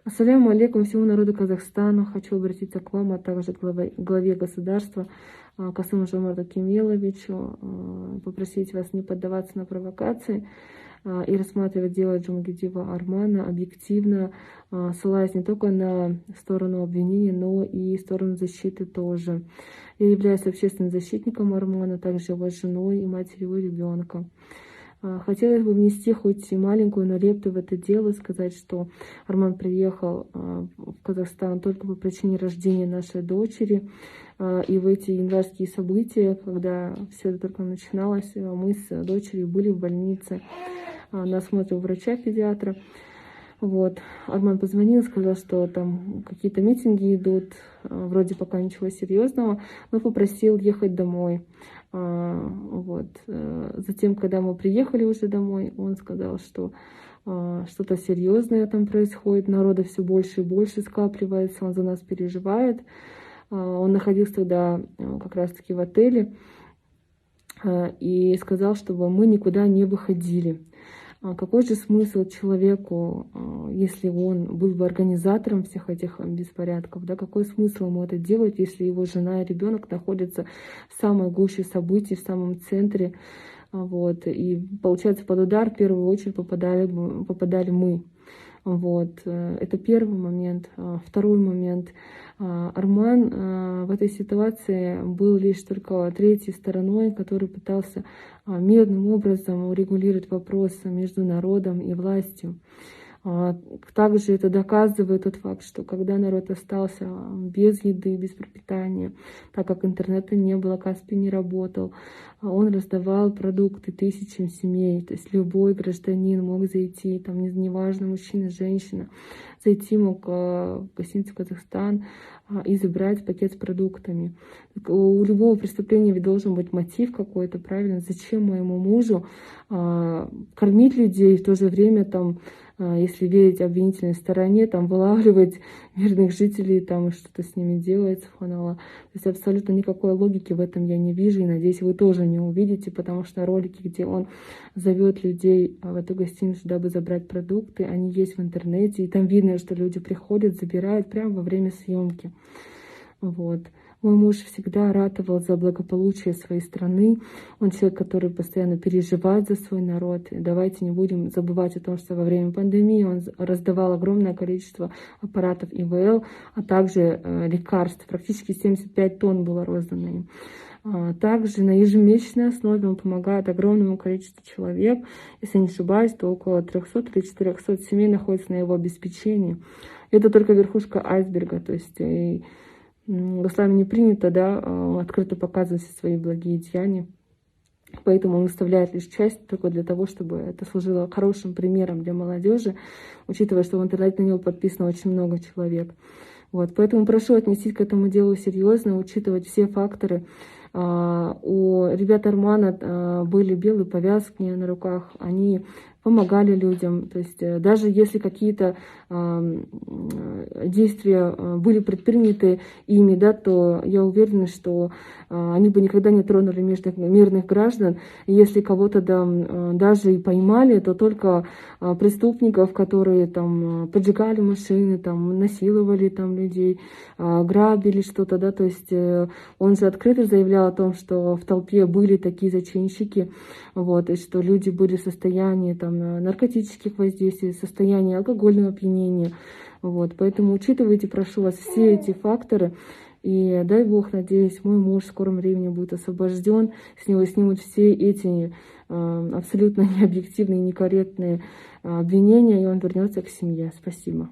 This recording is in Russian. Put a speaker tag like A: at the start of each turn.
A: Ассаляму алейкум всему народу Казахстана. Хочу обратиться к вам, а также к главе государства Касым-Жомарту Кемеловичу, попросить вас не поддаваться на провокации и рассматривать дело Джумагеддиева Армана объективно, ссылаясь не только на сторону обвинения, но и сторону защиты тоже. Я являюсь общественным защитником Армана, также его женой и матерью ребенка. Хотелось бы внести хоть и маленькую, но лепту в это дело, сказать, что Арман приехал в Казахстан только по причине рождения нашей дочери. И в эти январские события, когда все это только начиналось, мы с дочерью были в больнице на осмотре у врача-педиатра. Вот. Арман позвонил, сказал, что там какие-то митинги идут, вроде пока ничего серьезного, но попросил ехать домой. Вот. Затем, когда мы приехали уже домой, он сказал, что что-то серьезное там происходит, народа все больше и больше скапливается, он за нас переживает. Он находился тогда как раз-таки в отеле и сказал, чтобы мы никуда не выходили. Какой же смысл человеку, если он был бы организатором всех этих беспорядков, да? Какой смысл ему это делать, если его жена и ребенок находятся в самой гуще событий, в самом центре, вот, и получается под удар в первую очередь попадали мы. Вот. Это первый момент. Второй момент. Арман в этой ситуации был лишь только третьей стороной, который пытался мирным образом урегулировать вопрос между народом и властью. Также это доказывает тот факт, что когда народ остался без еды, без пропитания, так как интернета не было, Каспий не работал, он раздавал продукты тысячам семей. То есть любой гражданин мог зайти, там неважно, мужчина, женщина, зайти мог в гостиницу «Казахстан» и забрать пакет с продуктами. У любого преступления ведь должен быть мотив какой-то, правильно? Зачем моему мужу кормить людей, в то же время там, если верить обвинительной стороне, там вылавливать мирных жителей, там и что-то с ними делать, субханаллах. То есть абсолютно никакой логики в этом я не вижу, и надеюсь, вы тоже не увидите, потому что ролики, где он зовет людей в эту гостиницу, дабы забрать продукты, они есть в интернете, и там видно, что люди приходят, забирают прямо во время съемки. Вот. Мой муж всегда ратовал за благополучие своей страны. Он человек, который постоянно переживает за свой народ. И давайте не будем забывать о том, что во время пандемии он раздавал огромное количество аппаратов ИВЛ, а также лекарств. Практически 75 тонн было роздано им. Также на ежемесячной основе он помогает огромному количеству человек. Если не ошибаюсь, то около 300 или 400 семей находится на его обеспечении. Это только верхушка айсберга. То есть в исламе не принято, да, открыто показывать все свои благие деяния. Поэтому он выставляет лишь часть только для того, чтобы это служило хорошим примером для молодежи, учитывая, что в интернете на него подписано очень много человек. Вот. Поэтому прошу отнестись к этому делу серьезно, учитывать все факторы. У ребят Армана были белые повязки на руках, они помогали людям. То есть даже если какие-то действия были предприняты ими, да, то я уверена, что они бы никогда не тронули мирных граждан. И если кого-то даже и поймали, то только преступников, которые там поджигали машины, там насиловали там людей, грабили что-то, да, то есть он же открыто заявлял о том, что в толпе были такие зачинщики, вот, и что люди были в состоянии там наркотических воздействий, в состоянии алкогольного опьянения, вот, поэтому учитывайте, прошу вас, все эти факторы, и дай Бог, надеюсь, мой муж в скором времени будет освобожден, с него снимут все эти абсолютно необъективные, некорректные обвинения, и он вернется к семье. Спасибо.